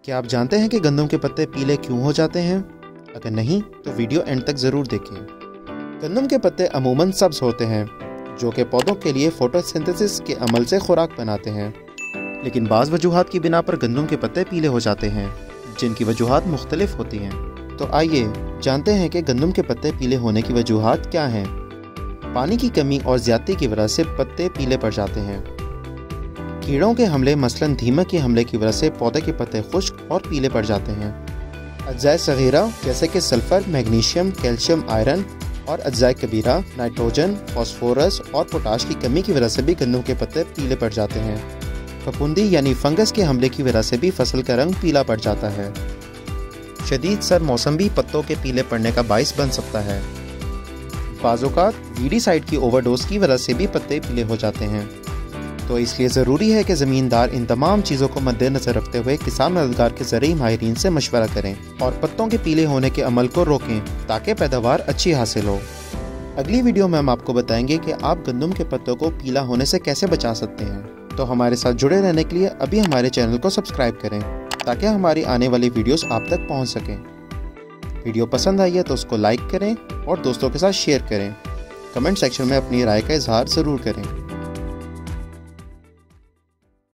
क्या आप जानते हैं कि गंदम के पत्ते पीले क्यों हो जाते हैं? अगर नहीं तो वीडियो एंड तक ज़रूर देखें। गंदम के पत्ते अमूमन सब्ज होते हैं, जो कि पौधों के लिए फोटोसिंथेसिस के अमल से खुराक बनाते हैं। लेकिन बाज़ वजूहात की बिना पर गंदम के पत्ते पीले हो जाते हैं, जिनकी वजूहात मुख्तलिफ होती हैं। तो आइए जानते हैं कि गंदम के पत्ते पीले होने की वजूहात क्या हैं। पानी की कमी और ज़्यादती की वजह से पत्ते पीले पड़ जाते हैं। कीड़ों के हमले मसलन दीमक के हमले की वजह से पौधे के पत्ते खुश्क और पीले पड़ जाते हैं। अज्जाए सगीरा जैसे कि सल्फ़र, मैग्नीशियम, कैल्शियम, आयरन और अज्जाए कबीरा, नाइट्रोजन, फास्फोरस और पोटाश की कमी की वजह से भी गंदम के पत्ते पीले पड़ जाते हैं। फफूंदी यानी फंगस के हमले की वजह से भी फसल का रंग पीला पड़ जाता है। शदीद सर मौसम भी पत्तों के पीले पड़ने का बाइस बन सकता है। बाज़-औक़ात वीडीसाइड की ओवरडोज की वजह से भी पत्ते पीले हो जाते हैं। तो इसलिए ज़रूरी है कि ज़मींदार इन तमाम चीज़ों को मद्देनज़र रखते हुए किसान मददगार के ज़रिए माहिरीन से मशवरा करें और पत्तों के पीले होने के अमल को रोकें ताकि पैदावार अच्छी हासिल हो। अगली वीडियो में हम आपको बताएंगे कि आप गंदम के पत्तों को पीला होने से कैसे बचा सकते हैं। तो हमारे साथ जुड़े रहने के लिए अभी हमारे चैनल को सब्सक्राइब करें ताकि हमारी आने वाली वीडियोस आप तक पहुंच सकें। वीडियो पसंद आई है तो उसको लाइक करें और दोस्तों के साथ शेयर करें। कमेंट सेक्शन में अपनी राय का इजहार ज़रूर करें।